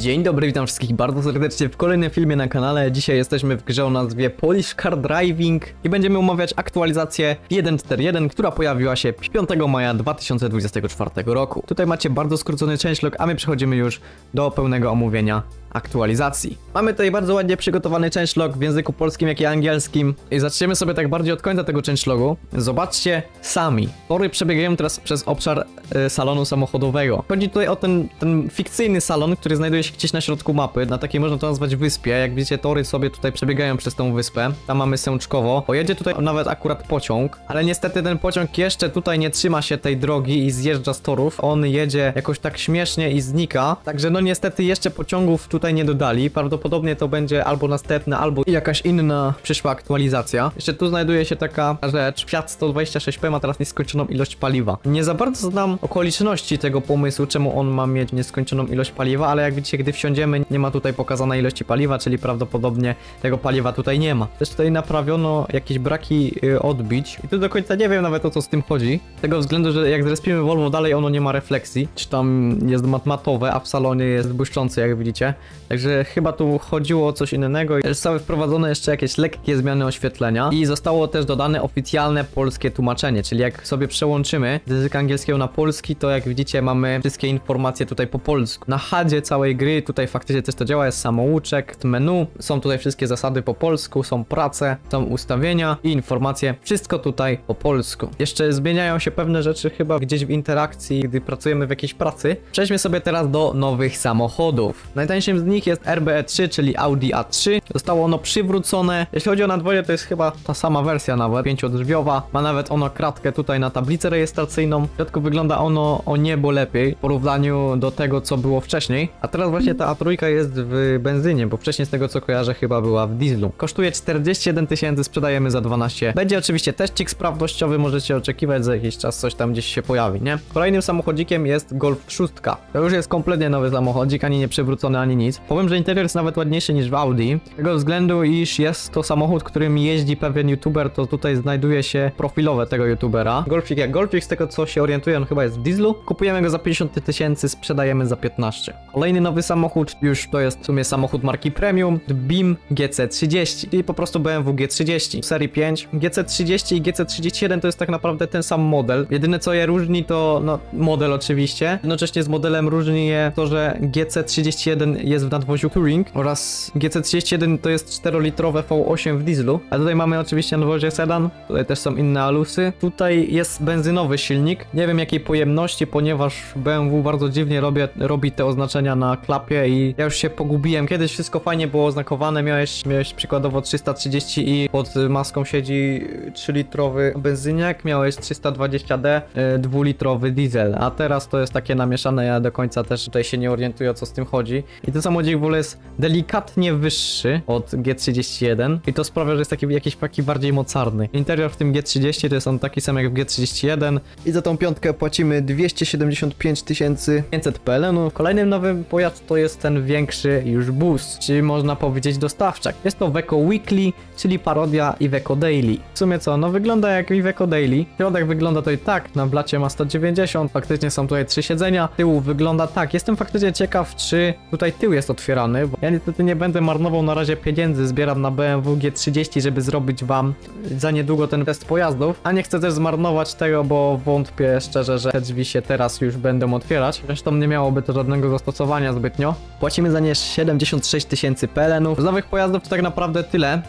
Dzień dobry, witam wszystkich bardzo serdecznie w kolejnym filmie na kanale. Dzisiaj jesteśmy w grze o nazwie Polish Car Driving i będziemy omawiać aktualizację 1.4.1, która pojawiła się 5 maja 2024 roku. Tutaj macie bardzo skrócony changelog, a my przechodzimy już do pełnego omówienia aktualizacji. Mamy tutaj bardzo ładnie przygotowany changelog w języku polskim, jak i angielskim. I zaczniemy sobie tak bardziej od końca tego changelogu. Zobaczcie sami. Tory przebiegają teraz przez obszar salonu samochodowego. Chodzi tutaj o ten fikcyjny salon, który znajduje się gdzieś na środku mapy, na takiej można to nazwać wyspie. Jak widzicie, tory sobie tutaj przebiegają przez tą wyspę. Tam mamy Sęczkowo. Pojedzie tutaj nawet akurat pociąg, ale niestety ten pociąg jeszcze tutaj nie trzyma się tej drogi i zjeżdża z torów. On jedzie jakoś tak śmiesznie i znika. Także no niestety jeszcze pociągów tutaj nie dodali. Prawdopodobnie to będzie albo następna, albo jakaś inna przyszła aktualizacja. Jeszcze tu znajduje się taka rzecz. Fiat 126P ma teraz nieskończoną ilość paliwa. Nie za bardzo znam okoliczności tego pomysłu, czemu on ma mieć nieskończoną ilość paliwa, ale jak widzicie, gdy wsiądziemy, nie ma tutaj pokazanej ilości paliwa, czyli prawdopodobnie tego paliwa tutaj nie ma. Też tutaj naprawiono jakieś braki odbić i tu do końca nie wiem nawet, o co z tym chodzi. Z tego względu, że jak zrespimy Volvo dalej, ono nie ma refleksji, czy tam jest matowe, a w salonie jest błyszczący, jak widzicie. Także chyba tu chodziło o coś innego. Zostały wprowadzone jeszcze jakieś lekkie zmiany oświetlenia i zostało też dodane oficjalne polskie tłumaczenie, czyli jak sobie przełączymy z języka angielskiego na polski, to jak widzicie, mamy wszystkie informacje tutaj po polsku. Na HUD-zie całej gry tutaj faktycznie też to działa, jest samouczek, menu, są tutaj wszystkie zasady po polsku, są prace, są ustawienia i informacje, wszystko tutaj po polsku. Jeszcze zmieniają się pewne rzeczy chyba gdzieś w interakcji, gdy pracujemy w jakiejś pracy. Przejdźmy sobie teraz do nowych samochodów. Najtańszym z nich jest RBE3, czyli Audi A3. Zostało ono przywrócone. Jeśli chodzi o nadwozie, to jest chyba ta sama wersja nawet, 5-drzwiowa. Ma nawet ono kratkę tutaj na tablicę rejestracyjną. W środku wygląda ono o niebo lepiej w porównaniu do tego, co było wcześniej. A teraz właśnie ta A3 jest w benzynie, bo wcześniej z tego, co kojarzę, chyba była w dieslu. Kosztuje 41 000, sprzedajemy za 12. Będzie oczywiście teścik sprawnościowy, możecie oczekiwać, za jakiś czas coś tam gdzieś się pojawi, nie? Kolejnym samochodzikiem jest Golf 6. To już jest kompletnie nowy samochodzik, ani nie przywrócony, ani nic. Powiem, że interior jest nawet ładniejszy niż w Audi. Z tego względu, iż jest to samochód, którym jeździ pewien youtuber, to tutaj znajduje się profilowe tego youtubera. Golfik jak Golfik, z tego co się orientuję, on chyba jest w dieslu. Kupujemy go za 50 000, sprzedajemy za 15. Kolejny nowy samochód, już to jest w sumie samochód marki premium, BIM GC30, czyli po prostu BMW G30 serii 5. GC30 i GC31 to jest tak naprawdę ten sam model. Jedyne co je różni to no, model oczywiście. Jednocześnie z modelem różni je to, że GC31 jest w nadwoziu Touring oraz GC31 to jest 4-litrowe V8 w dieslu. A tutaj mamy oczywiście nadwozie sedan, tutaj też są inne alusy. Tutaj jest benzynowy silnik, nie wiem jakiej pojemności, ponieważ BMW bardzo dziwnie robi te oznaczenia na klapie i ja już się pogubiłem. Kiedyś wszystko fajnie było oznakowane, miałeś przykładowo 330 i pod maską siedzi 3-litrowy benzyniak, miałeś 320D 2-litrowy diesel, a teraz to jest takie namieszane, ja do końca też tutaj się nie orientuję, o co z tym chodzi. I ten samochodzik w ogóle jest delikatnie wyższy od G31 i to sprawia, że jest jakiś taki bardziej mocarny. Interior w tym G30 to jest on taki sam jak w G31 i za tą piątkę płacimy 275 500 PLN. Kolejnym nowym pojazd to jest ten większy już bus, czyli można powiedzieć dostawczak. Jest to Iveco Weekly, czyli parodia Iveco Daily. W sumie co, no wygląda jak Iveco Daily. Środek wygląda tutaj tak, na blacie ma 190, faktycznie są tutaj 3 siedzenia. Tył wygląda tak, jestem faktycznie ciekaw, czy tutaj tył jest otwierany, bo ja niestety nie będę marnował na razie pieniędzy, zbieram na BMW G30, żeby zrobić wam za niedługo ten test pojazdów, a nie chcę też zmarnować tego, bo wątpię szczerze, że te drzwi się teraz już będą otwierać. Zresztą nie miałoby to żadnego zastosowania zbytnio. Płacimy za nie 76 000 PLN. Z nowych pojazdów to tak naprawdę tyle.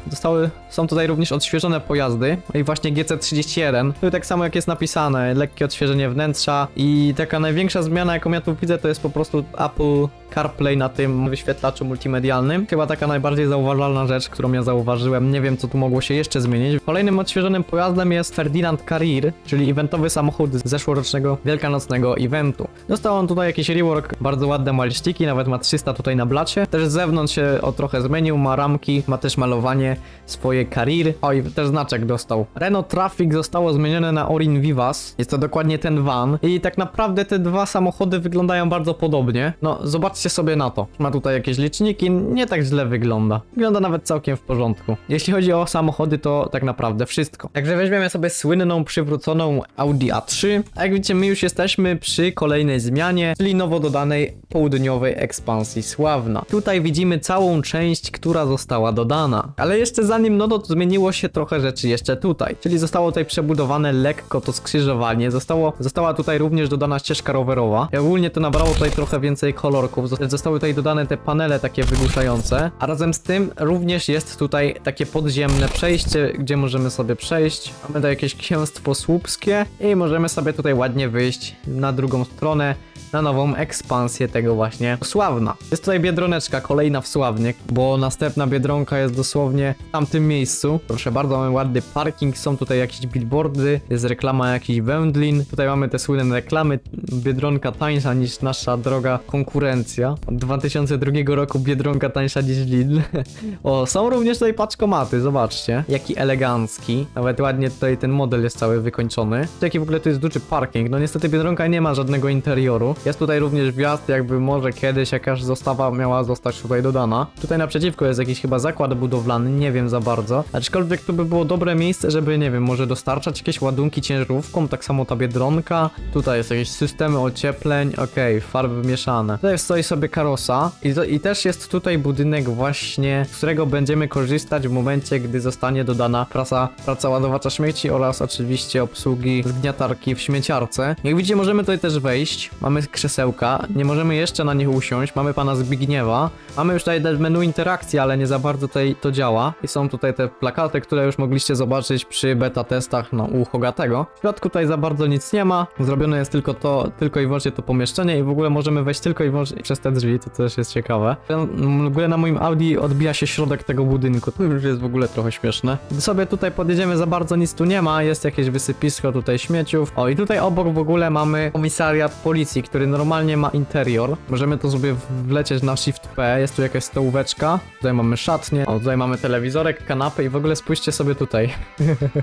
Są tutaj również odświeżone pojazdy. No i właśnie GC31. Tu tak samo jak jest napisane, lekkie odświeżenie wnętrza i taka największa zmiana, jaką ja tu widzę, to jest po prostu Apple CarPlay na tym wyświetlaczu multimedialnym. Chyba taka najbardziej zauważalna rzecz, którą ja zauważyłem. Nie wiem, co tu mogło się jeszcze zmienić. Kolejnym odświeżonym pojazdem jest Ferdinand Carrier, czyli eventowy samochód z zeszłorocznego wielkanocnego eventu. Dostał on tutaj jakiś rework, bardzo ładne maliczki, nawet ma 300 tutaj na blacie. Też z zewnątrz się trochę zmienił, ma ramki, ma też malowanie swoje Carrier. O, i też znaczek dostał. Renault Traffic zostało zmienione na Orin Vivas. Jest to dokładnie ten van. I tak naprawdę te dwa samochody wyglądają bardzo podobnie. No, zobaczcie Patrzcie sobie na to. Ma tutaj jakieś liczniki, nie tak źle wygląda. Wygląda nawet całkiem w porządku. Jeśli chodzi o samochody, to tak naprawdę wszystko. Także weźmiemy sobie słynną, przywróconą Audi A3. A jak widzicie, my już jesteśmy przy kolejnej zmianie, czyli nowo dodanej południowej ekspansji Sławna. Tutaj widzimy całą część, która została dodana. Ale jeszcze zanim to zmieniło się trochę rzeczy jeszcze tutaj. Czyli zostało tutaj przebudowane lekko to skrzyżowanie. Została tutaj również dodana ścieżka rowerowa. I ogólnie to nabrało tutaj trochę więcej kolorków. Zostały tutaj dodane te panele takie wygłuszające. A razem z tym również jest tutaj takie podziemne przejście, gdzie możemy sobie przejść. Mamy tutaj jakieś księstwo słupskie i możemy sobie tutaj ładnie wyjść na drugą stronę, na nową ekspansję tego właśnie Sławna. Jest tutaj biedroneczka kolejna w Sławnie, bo następna biedronka jest dosłownie w tamtym miejscu. Proszę bardzo, mamy ładny parking, są tutaj jakieś billboardy, jest reklama jakichś wędlin. Tutaj mamy te słynne reklamy, biedronka tańsza niż nasza droga konkurencja. Od 2002 roku biedronka tańsza niż Lidl. O, są również tutaj paczkomaty, zobaczcie. Jaki elegancki. Nawet ładnie tutaj ten model jest cały wykończony. Jaki w ogóle to jest duży parking. No niestety biedronka nie ma żadnego interioru. Jest tutaj również wjazd, jakby może kiedyś jakaś zostawa miała zostać tutaj dodana. Tutaj naprzeciwko jest jakiś chyba zakład budowlany, nie wiem za bardzo. Aczkolwiek to by było dobre miejsce, żeby, nie wiem, może dostarczać jakieś ładunki ciężarówką, tak samo ta biedronka. Tutaj jest jakieś systemy ociepleń, okej, farby mieszane. Tutaj stoi sobie karosa i też jest tutaj budynek właśnie, z którego będziemy korzystać w momencie, gdy zostanie dodana praca ładowacza śmieci oraz oczywiście obsługi zgniatarki w śmieciarce. Jak widzicie, możemy tutaj też wejść. Mamy krzesełka, nie możemy jeszcze na nich usiąść, mamy pana Zbigniewa. Mamy już tutaj menu interakcji, ale nie za bardzo tutaj to działa. I są tutaj te plakaty, które już mogliście zobaczyć przy beta testach u Hogatego. W środku tutaj za bardzo nic nie ma, zrobione jest tylko i wyłącznie to pomieszczenie i w ogóle możemy wejść tylko i wyłącznie przez te drzwi, to też jest ciekawe. W ogóle na moim Audi odbija się środek tego budynku, to już jest w ogóle trochę śmieszne. Gdy sobie tutaj podjedziemy, za bardzo nic tu nie ma, jest jakieś wysypisko tutaj śmieciów. O, i tutaj obok w ogóle mamy komisariat policji, który normalnie ma interior. Możemy to sobie wlecieć na Shift P, jest tu jakaś stołóweczka, tutaj mamy szatnię, o, tutaj mamy telewizorek, kanapę i w ogóle spójrzcie sobie tutaj.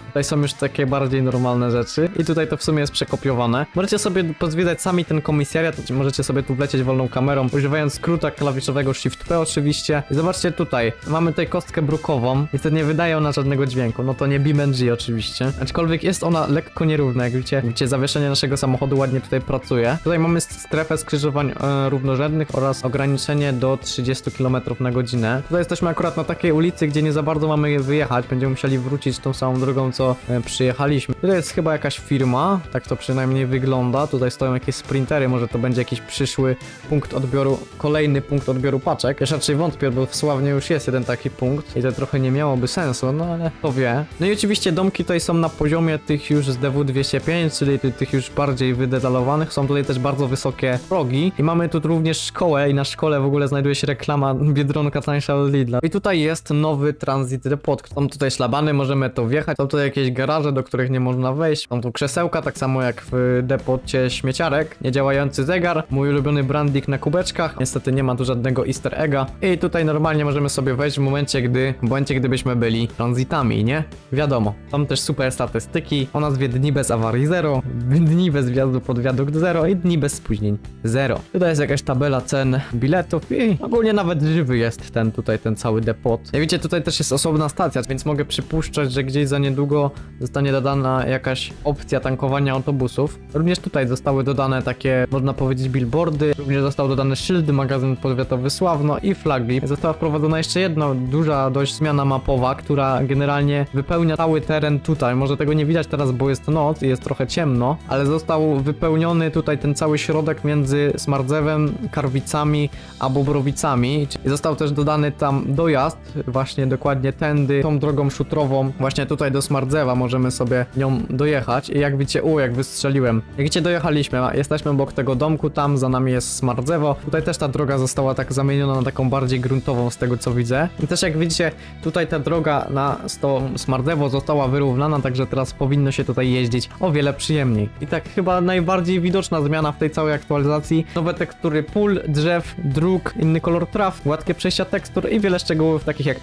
Tutaj są już takie bardziej normalne rzeczy i tutaj to w sumie jest przekopiowane. Możecie sobie pozwiedzać sami ten komisariat, możecie sobie tu wlecieć wolną kamerą, używając skróta klawiszowego Shift P oczywiście. I zobaczcie tutaj, mamy tutaj kostkę brukową, niestety nie wydaje ona żadnego dźwięku, no to nie BeamNG oczywiście, aczkolwiek jest ona lekko nierówna, jak widzicie zawieszenie naszego samochodu ładnie tutaj pracuje. Tutaj mamy strefę skrzyżowań równorzędnych oraz ograniczenie do 30 km na godzinę. Tutaj jesteśmy akurat na takiej ulicy, gdzie nie za bardzo mamy wyjechać, będziemy musieli wrócić tą samą drogą, co przyjechaliśmy. Tutaj jest chyba jakaś firma, tak to przynajmniej wygląda. Tutaj stoją jakieś sprintery, może to będzie jakiś przyszły punkt odbioru, kolejny punkt odbioru paczek. Ja raczej wątpię, bo w Sławnie już jest jeden taki punkt i to trochę nie miałoby sensu, no ale kto wie. No i oczywiście domki tutaj są na poziomie tych już z DW205, czyli tych już bardziej wydetalowanych. Są tutaj też bardzo wysokie progi i mamy tu również szkołę i na szkole w ogóle znajduje się reklama biedronka tańsza od Lidla. I tutaj jest nowy Transit Depot. Są tutaj szlabany, możemy to wjechać. Są tutaj jakieś garaże, do których nie można wejść. Są tu krzesełka, tak samo jak w depocie śmieciarek. Niedziałający zegar, mój ulubiony branding na kubeczkach. Niestety nie ma tu żadnego easter egga. I tutaj normalnie możemy sobie wejść w momencie, gdybyśmy byli transitami, nie? Wiadomo. Są też super statystyki o nazwie dni bez awarii 0, dni bez wjazdu pod wiadukt 0 i dni bez spóźnień 0. Tutaj jest jakaś tabela cen biletów i ogólnie nawet żywy jest ten cały depot. Jak widzicie, tutaj też jest osobna stacja, więc mogę przypuszczać, że gdzieś za niedługo zostanie dodana jakaś opcja tankowania autobusów. Również tutaj zostały dodane takie, można powiedzieć, billboardy. Również został dodany szyld, magazyn powiatowy Sławno i flagi. Została wprowadzona jeszcze jedna duża dość zmiana mapowa, która generalnie wypełnia cały teren tutaj. Może tego nie widać teraz, bo jest noc i jest trochę ciemno, ale został wypełniony tutaj ten cały środek między Smardzewem, Karwicami a Bobrowicami. I został też dodany tam dojazd, właśnie dokładnie tędy, tą drogą szutrową, właśnie tutaj do Smardzewa możemy sobie nią dojechać. I jak widzicie, jak wystrzeliłem. Jak widzicie, dojechaliśmy, jesteśmy obok tego domku, tam za nami jest Smardzewo. Tutaj też ta droga została tak zamieniona na taką bardziej gruntową z tego co widzę. I też jak widzicie, tutaj ta droga na Smardzewo została wyrównana, także teraz powinno się tutaj jeździć o wiele przyjemniej. I tak chyba najbardziej widoczna zmiana w tej całej aktualizacji. Nowe tekstury pól, drzew, dróg, inny kolor traw, gładkie przejścia tekstur i wiele szczegółów takich jak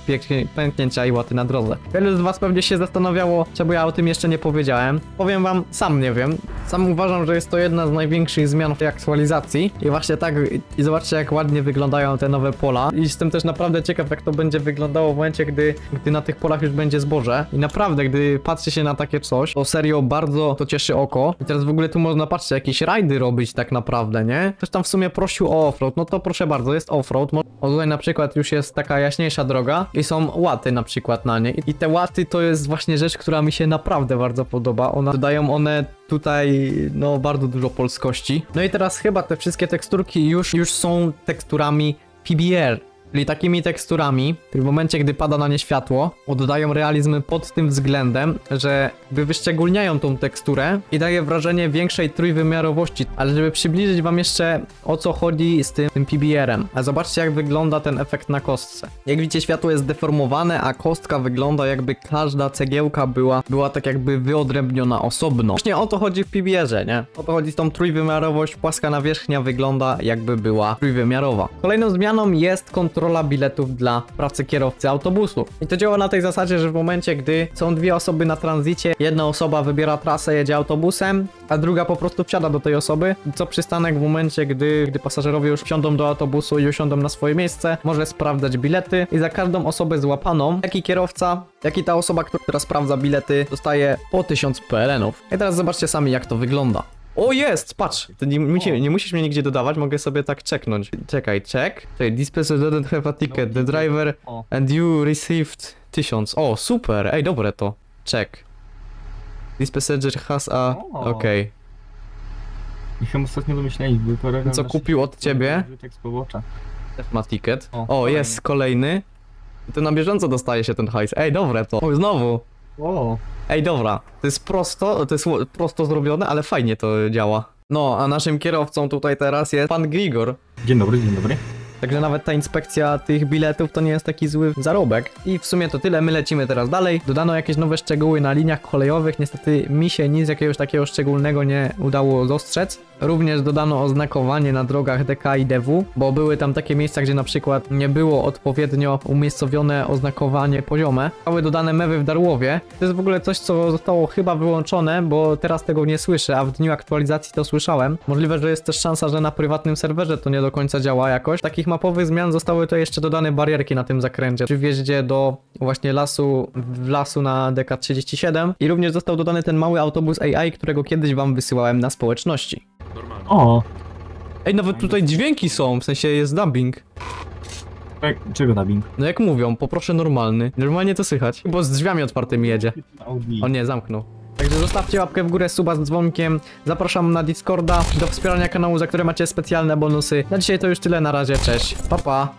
pęknięcia i łaty na drodze. Wielu z was pewnie się zastanawiało, czemu ja o tym jeszcze nie powiedziałem. Powiem wam, sam nie wiem. Sam uważam, że jest to jedna z największych zmian w tej aktualizacji i właśnie tak, i zobaczcie jak ładnie wyglądają te nowe pola i jestem też naprawdę ciekaw jak to będzie wyglądało w momencie, gdy na tych polach już będzie zboże i naprawdę, gdy patrzy się na takie coś, to serio bardzo to cieszy oko i teraz w ogóle tu można, patrzcie, jakieś rajdy robić tak naprawdę, nie? Ktoś tam w sumie prosił o offroad, no to proszę bardzo, jest offroad, o tutaj na przykład już jest taka jaśniejsza droga i są łaty na przykład na niej i te łaty to jest właśnie rzecz, która mi się naprawdę bardzo podoba, dodają one tutaj, no, bardzo dużo polskości. No i teraz chyba te wszystkie teksturki już są teksturami PBR, czyli takimi teksturami, które w momencie, gdy pada na nie światło, oddają realizm pod tym względem, że wyszczególniają tą teksturę i daje wrażenie większej trójwymiarowości. Ale żeby przybliżyć wam jeszcze o co chodzi z tym PBR-em. A zobaczcie jak wygląda ten efekt na kostce. Jak widzicie, światło jest zdeformowane, a kostka wygląda jakby każda cegiełka była tak jakby wyodrębniona osobno. Właśnie o to chodzi w PBR-ze, nie? O to chodzi z tą trójwymiarowość, płaska nawierzchnia wygląda jakby była trójwymiarowa. Kolejną zmianą jest kontrola biletów dla pracy kierowcy autobusu. I to działa na tej zasadzie, że w momencie, gdy są dwie osoby na tranzycie, jedna osoba wybiera trasę, jedzie autobusem, a druga po prostu wsiada do tej osoby, co przystanek w momencie, gdy pasażerowie już wsiądą do autobusu i usiądą na swoje miejsce, może sprawdzać bilety i za każdą osobę złapaną, jak i kierowca, jak i ta osoba, która sprawdza bilety, dostaje po 1000 PLN-ów. I teraz zobaczcie sami, jak to wygląda. O, jest! Patrz! To nie musisz mnie nigdzie dodawać, mogę sobie tak checknąć. Czekaj, check. Czekaj, this person didn't have a ticket, the driver and you received 1000. O, super! Ej, dobre to. Check. This passenger has a... Okej. I chyba ostatnio domyśleli, był paragraf... Co kupił od ciebie? Tekst pobocza. Ma ticket. O, O, jest kolejny. To na bieżąco dostaje się ten hajs. Ej, dobre to. O, znowu. O! Ej, dobra. To jest prosto zrobione, ale fajnie to działa. No, a naszym kierowcą tutaj teraz jest pan Grigor. Dzień dobry, dzień dobry. Także nawet ta inspekcja tych biletów to nie jest taki zły zarobek. I w sumie to tyle, my lecimy teraz dalej. Dodano jakieś nowe szczegóły na liniach kolejowych. Niestety mi się nic jakiegoś takiego szczególnego nie udało dostrzec. Również dodano oznakowanie na drogach DK i DW, bo były tam takie miejsca, gdzie na przykład nie było odpowiednio umiejscowione oznakowanie poziome. Zostały dodane mewy w Darłowie. To jest w ogóle coś, co zostało chyba wyłączone, bo teraz tego nie słyszę, a w dniu aktualizacji to słyszałem. Możliwe, że jest też szansa, że na prywatnym serwerze to nie do końca działa jakoś. Takich mapowych zmian zostały to jeszcze dodane barierki na tym zakręcie, przy wjeździe do właśnie lasu na DK37 i również został dodany ten mały autobus AI, którego kiedyś wam wysyłałem na społeczności. O! Ej, nawet tutaj dźwięki są, w sensie jest dubbing. Czego dubbing? No jak mówią, poproszę normalny. Normalnie to słychać, bo z drzwiami otwartymi jedzie. Audi. O nie, zamknął. Także zostawcie łapkę w górę, suba z dzwonkiem. Zapraszam na Discorda do wspierania kanału, za które macie specjalne bonusy. Na dzisiaj to już tyle, na razie, cześć, pa pa.